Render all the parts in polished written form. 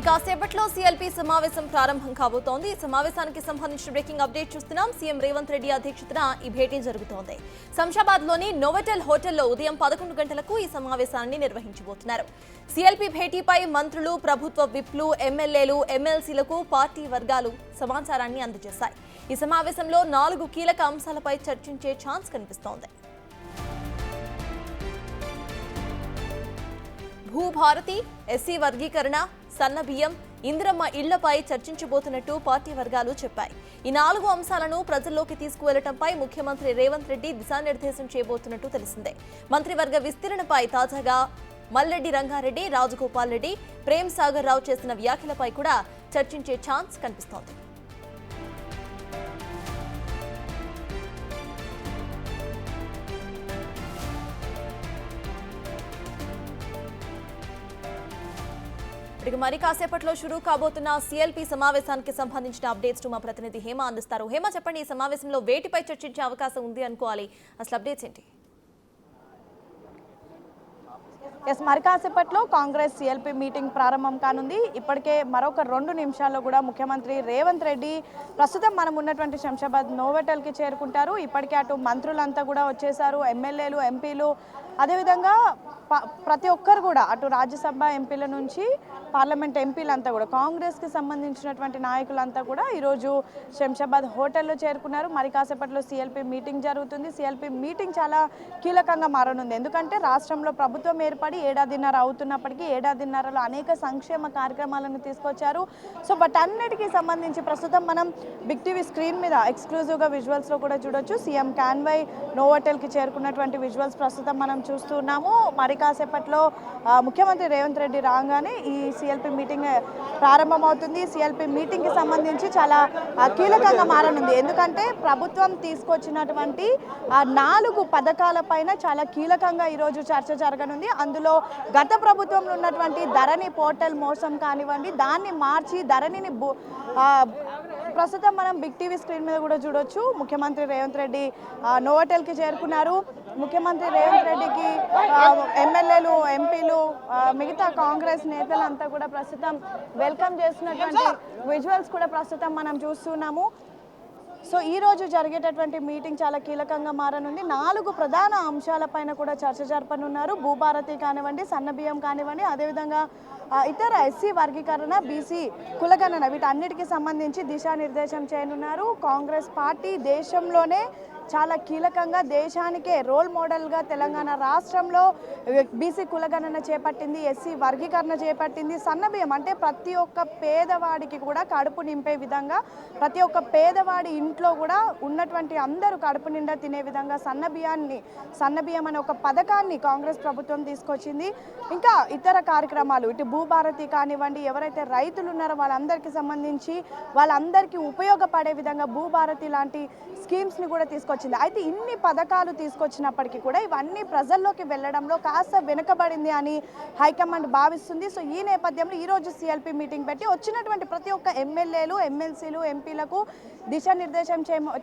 కాసేపట్లో సీఎల్పీ సమావేశం ప్రారంభం కాబోతోంది. ఈ సమావేశానికి సంబంధించిన బ్రేకింగ్ అప్డేట్ చూస్తున్నాం. సీఎం రేవంత్ రెడ్డి అధ్యక్షతన ఈ భేటీ జరుగుతోంది. శంషాబాద్లోని నోవోటెల్ హోటల్లో ఉదయం 11 గంటలకు ఈ సమావేశాన్ని నిర్వహించబోతున్నారు. సీఎల్పీ భేటీపై మంత్రులు, ప్రభుత్వ విప్లు, ఎమ్మెల్యేలు, ఎమ్మెల్సీలకు పార్టీ వర్గాలు సమాచారాన్ని అందజేశాయి. ఈ సమావేశంలో 4 కీలక అంశాలపై చర్చించే ఛాన్స్ కనిపిస్తోంది. భూభారతి, ఎస్సీ వర్గీకరణ, సన్న బియ్యం, ఇందిరమ్మ ఇళ్లపై చర్చించబోతున్నట్టు పార్టీ వర్గాలు చెప్పాయి. ఈ 4 అంశాలను ప్రజల్లోకి తీసుకువెళ్లడంపై ముఖ్యమంత్రి రేవంత్ రెడ్డి దిశానిర్దేశం చేయబోతున్నట్టు తెలిసిందే. మంత్రివర్గ విస్తరణపై తాజాగా మల్లెడ్డి రంగారెడ్డి, రాజగోపాల్ రెడ్డి, ప్రేమ్ సాగర్ రావు చేసిన వ్యాఖ్యలపై కూడా చర్చించే ఛాన్స్ కనిపిస్తోంది. మరి కాసేపట్లో షురూ కాబోతున్న సీఎల్పీ సమావేశానికి సంబంధించిన అప్డేట్స్ మా ప్రతినిధి హేమ అందిస్తారు. హేమ, చెప్పండి, ఈ సమావేశంలో వేటిపై చర్చించే అవకాశం ఉంది అనుకోవాలి, అసలు అప్డేట్స్ ఏంటి? మరి కాసేపట్లో కాంగ్రెస్ సీఎల్పీ మీటింగ్ ప్రారంభం కానుంది. ఇప్పటికే మరొక 2 నిమిషాల్లో కూడా ముఖ్యమంత్రి రేవంత్ రెడ్డి ప్రస్తుతం మనం ఉన్నటువంటి శంషాబాద్ నోవోటెల్కి చేరుకుంటారు. ఇప్పటికే అటు మంత్రులంతా కూడా వచ్చేసారు, ఎమ్మెల్యేలు, ఎంపీలు, అదేవిధంగా ప్రతి ఒక్కరు కూడా అటు రాజ్యసభ ఎంపీల నుంచి పార్లమెంట్ ఎంపీలంతా కూడా కాంగ్రెస్కి సంబంధించినటువంటి నాయకులంతా కూడా ఈరోజు శంషాబాద్ హోటల్లో చేరుకున్నారు. మరి కాసేపట్లో సీఎల్పీ మీటింగ్ జరుగుతుంది. సీఎల్పీ మీటింగ్ చాలా కీలకంగా మారనుంది. ఎందుకంటే రాష్ట్రంలో ప్రభుత్వం ఏర్పడి ఏడాదిన్నర అవుతున్నప్పటికీ ఏడాదిన్నరలో అనేక సంక్షేమ కార్యక్రమాలను తీసుకొచ్చారు. సో వాటన్నిటికీ సంబంధించి ప్రస్తుతం మనం బిగ్ టీవీ స్క్రీన్ మీద ఎక్స్క్లూజివ్గా విజువల్స్లో కూడా చూడొచ్చు. సీఎం కాన్వాయ్ నోవోటెల్కి చేరుకున్నటువంటి విజువల్స్ ప్రస్తుతం మనం చూస్తున్నాము. మరి కాసేపట్లో ముఖ్యమంత్రి రేవంత్ రెడ్డి రాగానే ఈ సీఎల్పీ మీటింగ్ ప్రారంభమవుతుంది. సీఎల్పీ మీటింగ్కి సంబంధించి చాలా కీలకంగా మారనుంది. ఎందుకంటే ప్రభుత్వం తీసుకొచ్చినటువంటి 4 పథకాలపైన చాలా కీలకంగా ఈరోజు చర్చ జరగనుంది. అందులో గత ప్రభుత్వంలో ఉన్నటువంటి ధరణి పోర్టల్ మోసం కానివ్వండి, దాన్ని మార్చి ధరణిని ప్రస్తుతం మనం బిగ్ టీవీ స్క్రీన్ మీద కూడా చూడొచ్చు. ముఖ్యమంత్రి రేవంత్ రెడ్డి నోవోటెల్కి చేరుకున్నారు. ముఖ్యమంత్రి రేవంత్ రెడ్డికి ఎమ్మెల్యేలు, ఎంపీలు, మిగతా కాంగ్రెస్ నేతలంతా కూడా ప్రస్తుతం వెల్కమ్ చేస్తున్నటువంటి విజువల్స్ కూడా ప్రస్తుతం మనం చూస్తున్నాము. సో ఈ రోజు జరిగేటటువంటి మీటింగ్ చాలా కీలకంగా మారనుంది. 4 ప్రధాన అంశాలపైన కూడా చర్చ జరపనున్నారు. భూభారతి కానివ్వండి, సన్నబియ్యం కానివ్వండి, అదేవిధంగా ఇతర ఎస్సీ వర్గీకరణ, బీసీ కులగణన, వీటన్నిటికీ సంబంధించి దిశానిర్దేశం చేయనున్నారు. కాంగ్రెస్ పార్టీ దేశంలోనే చాలా కీలకంగా దేశానికే రోల్ మోడల్గా తెలంగాణ రాష్ట్రంలో బీసీ కులగణన చేపట్టింది, ఎస్సీ వర్గీకరణ చేపట్టింది. సన్నబియ్యం అంటే ప్రతి ఒక్క పేదవాడికి కూడా కడుపు నింపే విధంగా, ప్రతి ఒక్క పేదవాడి ఇంట్లో కూడా ఉన్నటువంటి అందరూ కడుపు నిండా తినే విధంగా సన్నబియ్యం అనే ఒక పథకాన్ని కాంగ్రెస్ ప్రభుత్వం తీసుకొచ్చింది. ఇంకా ఇతర కార్యక్రమాలు, ఇటు భూభారతి కానివ్వండి, ఎవరైతే రైతులు ఉన్నారో వాళ్ళందరికీ సంబంధించి వాళ్ళందరికీ ఉపయోగపడే విధంగా భూభారతి లాంటి స్కీమ్స్ని కూడా తీసుకొచ్చింది. అయితే ఇన్ని పథకాలు తీసుకొచ్చినప్పటికీ కూడా ఇవన్నీ ప్రజల్లోకి వెళ్ళడంలో కాస్త వెనుకబడింది అని హైకమాండ్ భావిస్తుంది. సో ఈ నేపథ్యంలో ఈరోజు సీఎల్పీ మీటింగ్ పెట్టి వచ్చినటువంటి ప్రతి ఒక్క ఎమ్మెల్యేలు, ఎమ్మెల్సీలు, ఎంపీలకు దిశానిర్దేశం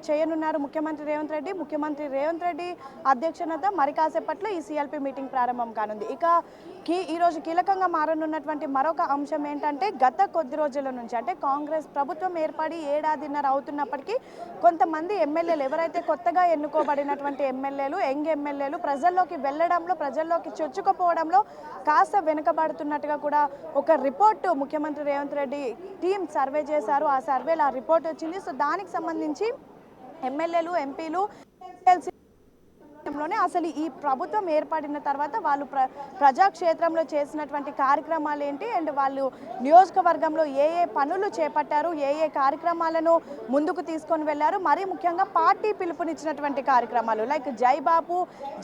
చేయనున్నారు ముఖ్యమంత్రి రేవంత్ రెడ్డి. ముఖ్యమంత్రి రేవంత్ రెడ్డి అధ్యక్షతన మరి కాసేపట్లో ఈ సీఎల్పీ మీటింగ్ ప్రారంభం కానుంది. ఇక ఈరోజు కీలకంగా మారనున్నటువంటి మరొక అంశం ఏంటంటే, గత కొద్ది రోజుల నుంచి అంటే కాంగ్రెస్ ప్రభుత్వం ఏర్పడి ఏడాదిన్నర అవుతున్నప్పటికీ కొంతమంది ఎమ్మెల్యేలు, ఎవరైతే కొత్తగా ఎన్నుకోబడినటువంటి ఎమ్మెల్యేలు, యంగ్ ఎమ్మెల్యేలు ప్రజల్లోకి వెళ్ళడంలో, ప్రజల్లోకి చొచ్చుకుపోవడంలో కాస్త వెనుకబడుతున్నట్టుగా కూడా ఒక రిపోర్టు ముఖ్యమంత్రి రేవంత్ రెడ్డి టీం సర్వే చేశారు. ఆ సర్వేలో ఆ రిపోర్ట్ వచ్చింది. సో దానికి సంబంధించి ఎమ్మెల్యేలు, ఎంపీలు, అసలు ఈ ప్రభుత్వం ఏర్పడిన తర్వాత వాళ్ళు ప్రజాక్షేత్రంలో చేసినటువంటి కార్యక్రమాలు ఏంటి, అండ్ వాళ్ళు నియోజకవర్గంలో ఏ పనులు చేపట్టారు, ఏ కార్యక్రమాలను ముందుకు తీసుకొని వెళ్ళారు, మరీ ముఖ్యంగా పార్టీ పిలుపునిచ్చినటువంటి కార్యక్రమాలు లైక్ జై బాపు,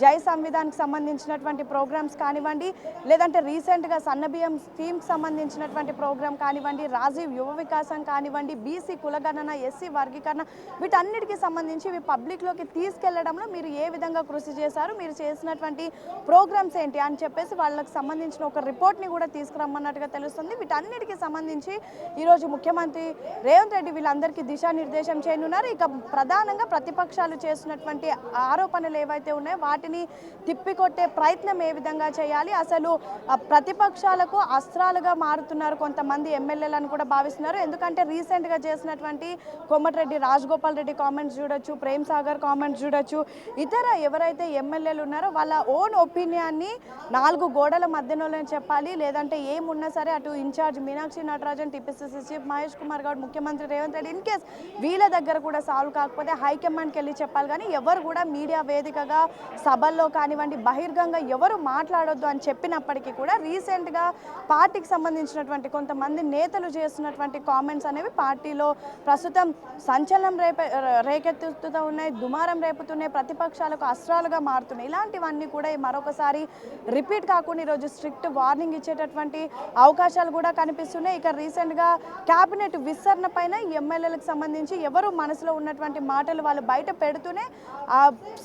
జై సంవిధాన్కి సంబంధించినటువంటి ప్రోగ్రామ్స్ కానివ్వండి, లేదంటే రీసెంట్గా సన్నబియ్యం స్కీమ్కి సంబంధించినటువంటి ప్రోగ్రామ్ కానివ్వండి, రాజీవ్ యువ వికాసం కానివ్వండి, బీసీ కులగణన, ఎస్సీ వర్గీకరణ, వీటన్నిటికీ సంబంధించి ఇవి పబ్లిక్లోకి తీసుకెళ్లడంలో మీరు ఏ విధంగా కృషి చేశారు, మీరు చేసినటువంటి ప్రోగ్రామ్స్ ఏంటి అని చెప్పేసి వాళ్ళకి సంబంధించిన ఒక రిపోర్ట్ని కూడా తీసుకురమ్మన్నట్టుగా తెలుస్తుంది. వీటన్నిటికీ సంబంధించి ఈరోజు ముఖ్యమంత్రి రేవంత్ రెడ్డి వీళ్ళందరికీ దిశానిర్దేశం చేయనున్నారు. ఇక ప్రధానంగా ప్రతిపక్షాలు చేసినటువంటి ఆరోపణలు ఏవైతే ఉన్నాయో వాటిని తిప్పికొట్టే ప్రయత్నం ఏ విధంగా చేయాలి, అసలు ప్రతిపక్షాలకు అస్త్రాలుగా మారుతున్నారు కొంతమంది ఎమ్మెల్యేలను కూడా భావిస్తున్నారు. ఎందుకంటే రీసెంట్గా చేసినటువంటి కోమటిరెడ్డి రాజగోపాల్ రెడ్డి కామెంట్స్ చూడొచ్చు, ప్రేమ్ సాగర్ కామెంట్స్ చూడొచ్చు, ఇతర ఎవరైతే ఎమ్మెల్యేలు ఉన్నారో వాళ్ళ ఓన్ ఒపీనియన్ని 4 గోడల మధ్యలోనే చెప్పాలి, లేదంటే ఏమున్నా సరే అటు in charge Meenakshi Natarajan, TPCC chief Mahesh Kumar Goud, ముఖ్యమంత్రి రేవంత్ రెడ్డి ఇన్ కేస్ వీళ్ళ దగ్గర కూడా సాల్వ్ కాకపోతే హైకమాండ్కి వెళ్ళి చెప్పాలి. కానీ ఎవరు కూడా మీడియా వేదికగా సభల్లో కానివ్వండి బహిర్గంగా ఎవరు మాట్లాడొద్దు అని చెప్పినప్పటికీ కూడా రీసెంట్గా పార్టీకి సంబంధించినటువంటి కొంతమంది నేతలు చేస్తున్నటువంటి కామెంట్స్ అనేవి పార్టీలో ప్రస్తుతం సంచలనం రేకెత్తుతూ ఉన్నాయి, దుమారం రేపుతున్నాయి, ప్రతిపక్షాలకు అస్త్రాలుగా మారుతున్నాయి. ఇలాంటివన్నీ కూడా మరొకసారి రిపీట్ కాకుండా ఈరోజు స్ట్రిక్ట్ వార్నింగ్ ఇచ్చేటటువంటి అవకాశాలు కూడా కనిపిస్తున్నాయి. ఇక రీసెంట్గా క్యాబినెట్ విస్తరణ పైన ఎమ్మెల్యేలకు సంబంధించి ఎవరు మనసులో ఉన్నటువంటి మాటలు వాళ్ళు బయట పెడుతూనే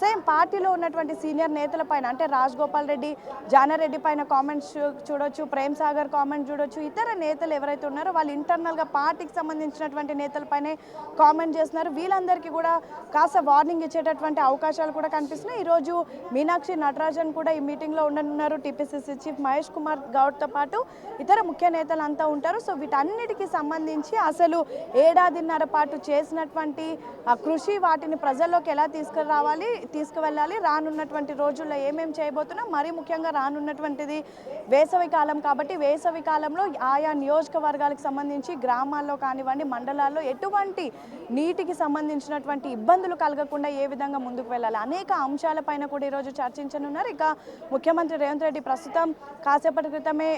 సేమ్ పార్టీలో ఉన్నటువంటి సీనియర్ నేతల పైన అంటే రాజగోపాల్ రెడ్డి, జానారెడ్డి పైన కామెంట్స్ చూడొచ్చు, ప్రేమ్ సాగర్ కామెంట్ చూడొచ్చు, ఇతర నేతలు ఎవరైతే ఉన్నారో వాళ్ళు ఇంటర్నల్గా పార్టీకి సంబంధించినటువంటి నేతలపైనే కామెంట్ చేస్తున్నారు. వీళ్ళందరికీ కూడా కాస్త వార్నింగ్ ఇచ్చేటటువంటి అవకాశాలు కూడా కనిపిస్తున్నాయి. ఈరోజు మీనాక్షి నటరాజన్ కూడా ఈ మీటింగ్లో ఉండనున్నారు, టీపీసీసీ చీఫ్ మహేష్ కుమార్ గౌడ్తో పాటు ఇతర ముఖ్య నేతలు అంతా ఉంటారు. సో వీటన్నిటికీ సంబంధించి అసలు ఏడాదిన్నర పాటు చేసినటువంటి కృషి వాటిని ప్రజల్లోకి ఎలా తీసుకువెళ్ళాలి, రానున్నటువంటి రోజుల్లో ఏమేమి చేయబోతున్నాం, మరీ ముఖ్యంగా రానున్నటువంటిది వేసవి కాలం కాబట్టి వేసవి కాలంలో ఆయా నియోజకవర్గాలకు సంబంధించి గ్రామాల్లో కానివ్వండి మండలాల్లో ఎటువంటి నీటికి సంబంధించినటువంటి ఇబ్బందులు కలగకుండా ఏ విధంగా ముందుకు వెళ్ళాలి అనేక అంశాలపైన కూడా ఈరోజు చర్చించనున్నారు. ఇక ముఖ్యమంత్రి రేవంత్ రెడ్డి ప్రస్తుతం కాసేపటి క్రితమే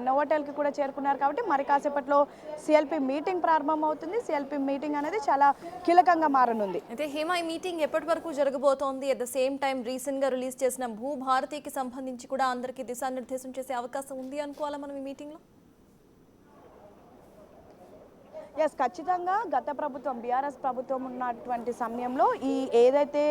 నోవోటెల్కి కూడా చేరుకున్నారు కాబట్టి మరి కాసేపట్లో సిఎల్పి మీటింగ్ ప్రారంభం అవుతుంది. సిఎల్పి మీటింగ్ అనేది చాలా కీలకంగా మారనుంది. అయితే హేమ, ఈ మీటింగ్ ఎప్పటి వరకు జరగబోతోంది? అట్ ద సేమ్ టైం రీసెంట్గా రిలీజ్ చేసిన భూభారతికి సంబంధించి కూడా అందరికీ దిశానిర్దేశం చేసే అవకాశం ఉంది అనుకోవాలా మనం ఈ మీటింగ్లో? ఎస్, ఖచ్చితంగా గత ప్రభుత్వం బీఆర్ఎస్ ప్రభుత్వం ఉన్నటువంటి సమయంలో ఈ ఏదైతే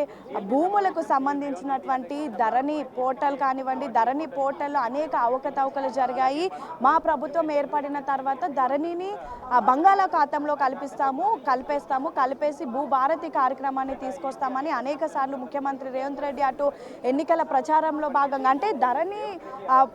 భూములకు సంబంధించినటువంటి ధరణి పోర్టల్ కానివ్వండి, ధరణి పోర్టల్లో అనేక అవకతవకలు జరిగాయి. మా ప్రభుత్వం ఏర్పడిన తర్వాత ధరణిని బంగాళాఖాతంలో కలిపేసి భూభారతి కార్యక్రమాన్ని తీసుకొస్తామని అనేక సార్లు ముఖ్యమంత్రి రేవంత్ రెడ్డి అటు ఎన్నికల ప్రచారంలో భాగంగా అంటే ధరణి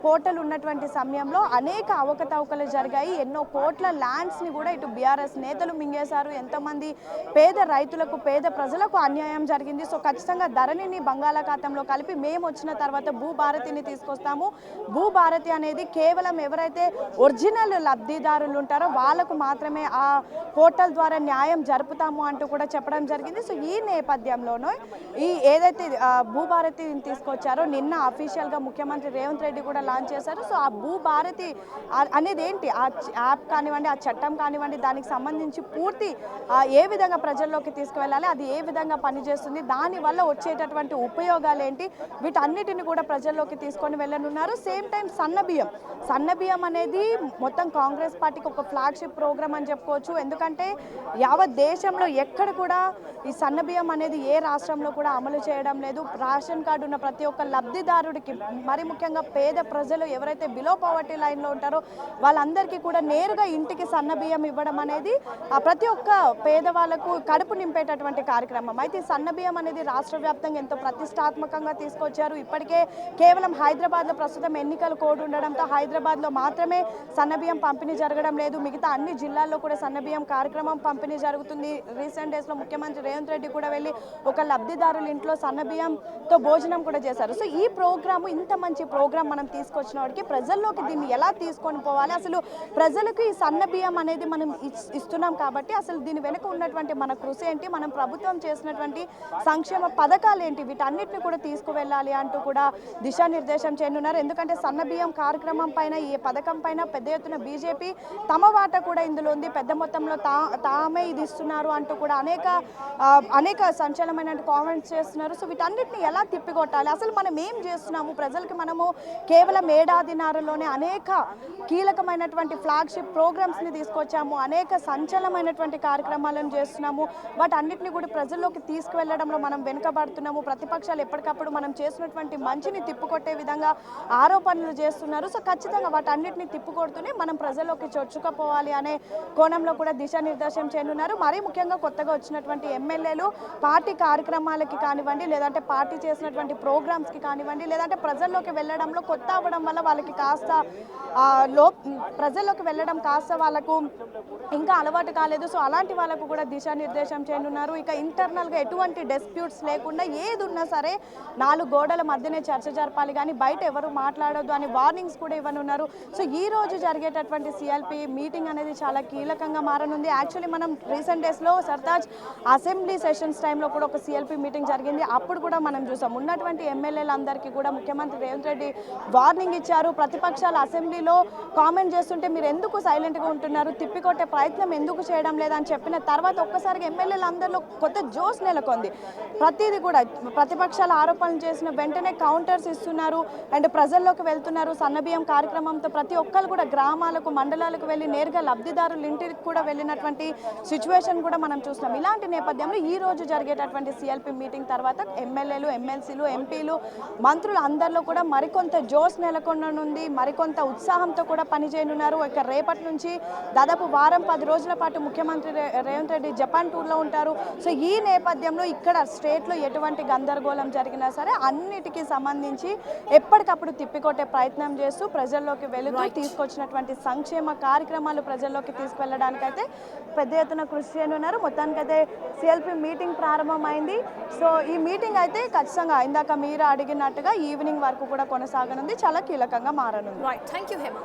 పోర్టల్ ఉన్నటువంటి సమయంలో అనేక అవకతవకలు జరిగాయి. ఎన్నో కోట్ల ల్యాండ్స్ని కూడా ఇటు బీఆర్ఎస్ నేతలు మింగేశారు. ఎంతోమంది పేద రైతులకు, పేద ప్రజలకు అన్యాయం జరిగింది. సో ఖచ్చితంగా ధరణిని బంగాళాఖాతంలో కలిపి మేము వచ్చిన తర్వాత భూభారతిని తీసుకొస్తాము. భూభారతి అనేది కేవలం ఎవరైతే ఒరిజినల్ లబ్ధిదారులు ఉంటారో వాళ్ళకు మాత్రమే ఆ పోర్టల్ ద్వారా న్యాయం జరుపుతాము అంటూ కూడా చెప్పడం జరిగింది. సో ఈ నేపథ్యంలోనూ ఈ ఏదైతే భూభారతిని తీసుకొచ్చారో నిన్న అఫీషియల్గా ముఖ్యమంత్రి రేవంత్ రెడ్డి కూడా లాంచ్ చేశారు. సో ఆ భూభారతి అనేది ఏంటి, ఆ యాప్ కానివ్వండి, ఆ చట్టం కానివ్వండి, దానికి సంబంధించి పూర్తి ఏ విధంగా ప్రజల్లోకి తీసుకువెళ్ళాలి, అది ఏ విధంగా పనిచేస్తుంది, దానివల్ల వచ్చేటటువంటి ఉపయోగాలు ఏంటి, వీటన్నిటిని కూడా ప్రజల్లోకి తీసుకొని వెళ్ళనున్నారు. సేమ్ టైం సన్నబియ్యం అనేది మొత్తం కాంగ్రెస్ పార్టీకి ఒక ఫ్లాగ్షిప్ ప్రోగ్రామ్ అని చెప్పుకోవచ్చు. ఎందుకంటే యావత్ దేశంలో ఎక్కడ కూడా ఈ సన్నబియ్యం అనేది ఏ రాష్ట్రంలో కూడా అమలు చేయడం లేదు. రేషన్ కార్డు ఉన్న ప్రతి ఒక్క లబ్ధిదారుడికి, మరి ముఖ్యంగా పేద ప్రజలు ఎవరైతే బిలో పవర్టీ లైన్లో ఉంటారో వాళ్ళందరికీ కూడా నేరుగా ఇంటికి సన్నబియ్యం ఇవ్వడం అనేది ప్రతి ఒక్క పేదవాళ్లకు కడుపు నింపేటటువంటి కార్యక్రమం. అయితే సన్నబియ్యం అనేది రాష్ట్ర వ్యాప్తంగా ఎంతో ప్రతిష్టాత్మకంగా తీసుకొచ్చారు. ఇప్పటికే కేవలం హైదరాబాద్లో ప్రస్తుతం ఎన్నికల కోడ్ ఉండడంతో హైదరాబాద్లో మాత్రమే సన్నబియ్యం పంపిణీ జరగడం లేదు, మిగతా అన్ని జిల్లాల్లో కూడా సన్నబియ్యం కార్యక్రమం పంపిణీ జరుగుతుంది. రీసెంట్ డేస్లో ముఖ్యమంత్రి రేవంత్ రెడ్డి కూడా వెళ్ళి ఒక లబ్ధిదారుల ఇంట్లో సన్నబియ్యంతో భోజనం కూడా చేశారు. సో ఈ ప్రోగ్రాము, ఇంత మంచి ప్రోగ్రాం మనం తీసుకొచ్చిన వాడికి ప్రజల్లోకి దీన్ని ఎలా తీసుకొని పోవాలి, అసలు ప్రజలకు ఈ సన్నబియ్యం అనేది మనం ఇస్తున్నాం కాబట్టి అసలు దీని వెనుక ఉన్నటువంటి మన కృషి ఏంటి, మనం ప్రభుత్వం చేసినటువంటి సంక్షేమ పథకాలు ఏంటి, వీటన్నిటిని కూడా తీసుకువెళ్ళాలి అంటూ కూడా దిశానిర్దేశం చేయనున్నారు. ఎందుకంటే సన్నబియ్యం కార్యక్రమం పైన, ఈ పథకం పైన పెద్ద ఎత్తున బీజేపీ తమ వాటా కూడా ఇందులో ఉంది, పెద్ద మొత్తంలో తామే ఇది ఇస్తున్నారు అంటూ కూడా అనేక సంచలనమైన కామెంట్స్ చేస్తున్నారు. సో వీటన్నిటిని ఎలా తిప్పికొట్టాలి, అసలు మనం ఏం చేస్తున్నాము ప్రజలకి, మనము కేవలం ఏడాదిన్నరలోనే అనేక కీలకమైనటువంటి ఫ్లాగ్షిప్ ప్రోగ్రామ్స్ని తీసుకొచ్చాము, అనేక అనేక సంచలనమైనటువంటి కార్యక్రమాలను చేస్తున్నాము. వాటన్నిటిని కూడా ప్రజల్లోకి తీసుకువెళ్ళడంలో మనం వెనుకబడుతున్నాము. ప్రతిపక్షాలు ఎప్పటికప్పుడు మనం చేసినటువంటి మంచిని తిప్పుకొట్టే విధంగా ఆరోపణలు చేస్తున్నారు. సో ఖచ్చితంగా వాటన్నిటిని తిప్పుకొడుతూనే మనం ప్రజల్లోకి చొచ్చుకపోవాలి అనే కోణంలో కూడా దిశానిర్దేశం చేయనున్నారు. మరీ ముఖ్యంగా కొత్తగా వచ్చినటువంటి ఎమ్మెల్యేలు పార్టీ కార్యక్రమాలకి కానివ్వండి, లేదంటే పార్టీ చేసినటువంటి ప్రోగ్రామ్స్కి కానివ్వండి, లేదంటే ప్రజల్లోకి వెళ్ళడంలో కొత్త అవ్వడం వల్ల వాళ్ళకి కాస్త ప్రజల్లోకి వెళ్ళడం కాస్త వాళ్ళకు ఇంకా అలవాటు కాలేదు. సో అలాంటి వాళ్ళకు కూడా దిశానిర్దేశం చేయనున్నారు. ఇక ఇంటర్నల్గా ఎటువంటి డిస్ప్యూట్స్ లేకుండా ఏది ఉన్నా సరే 4 గోడల మధ్యనే చర్చ జరపాలి, కానీ బయట ఎవరు మాట్లాడొద్దు అని వార్నింగ్స్ కూడా ఇవ్వనున్నారు. సో ఈ రోజు జరిగేటటువంటి సిఎల్పి మీటింగ్ అనేది చాలా కీలకంగా మారనుంది. యాక్చువల్లీ మనం రీసెంట్ డేస్లో సర్తాజ్ అసెంబ్లీ సెషన్స్ టైంలో కూడా ఒక సిఎల్పి మీటింగ్ జరిగింది. అప్పుడు కూడా మనం చూసాం ఉన్నటువంటి ఎమ్మెల్యేలందరికీ కూడా ముఖ్యమంత్రి రేవంత్ రెడ్డి వార్నింగ్ ఇచ్చారు. ప్రతిపక్షాలు అసెంబ్లీలో కామెంట్ చేస్తుంటే మీరు ఎందుకు సైలెంట్గా ఉంటున్నారు, తిప్పికొట్టే ప్రయత్నం ఎందుకు చేయడం లేదని చెప్పిన తర్వాత ఒక్కసారిగా ఎమ్మెల్యేలందరిలో కొత్త జోష్ నెలకొంది. ప్రతిదీ కూడా ప్రతిపక్షాలు ఆరోపణలు చేసిన వెంటనే కౌంటర్స్ ఇస్తున్నారు అండ్ ప్రజల్లోకి వెళ్తున్నారు. సన్నబియ్యం కార్యక్రమంతో ప్రతి ఒక్కరు కూడా గ్రామాలకు, మండలాలకు వెళ్ళి నేరుగా లబ్ధిదారుల ఇంటికి కూడా వెళ్ళినటువంటి సిచ్యువేషన్ కూడా మనం చూస్తున్నాం. ఇలాంటి నేపథ్యంలో ఈ రోజు జరిగేటటువంటి సిఎల్పి మీటింగ్ తర్వాత ఎమ్మెల్యేలు, ఎమ్మెల్సీలు, ఎంపీలు, మంత్రులు అందరిలో కూడా మరికొంత జోష్ నెలకొననుంది. మరికొంత ఉత్సాహంతో కూడా పనిచేయనున్నారు. ఇక రేపటి నుంచి దాదాపు వారం 10 రోజుల పాటు ముఖ్యమంత్రి రేవంత్ రెడ్డి జపాన్ టూర్లో ఉంటారు. సో ఈ నేపథ్యంలో ఇక్కడ స్టేట్లో ఎటువంటి గందరగోళం జరిగినా సరే అన్నిటికీ సంబంధించి ఎప్పటికప్పుడు తిప్పికొట్టే ప్రయత్నం చేస్తూ ప్రజల్లోకి వెళుతూ తీసుకొచ్చినటువంటి సంక్షేమ కార్యక్రమాలు ప్రజల్లోకి తీసుకువెళ్ళడానికైతే పెద్ద ఎత్తున కృషి చేయనున్నారు. మొత్తానికైతే సిఎల్పి మీటింగ్ ప్రారంభమైంది. సో ఈ మీటింగ్ అయితే ఖచ్చితంగా ఇందాక మీరు అడిగినట్టుగా ఈవినింగ్ వరకు కూడా కొనసాగనుంది. చాలా కీలకంగా మారనుంది. Right, thank you Hema.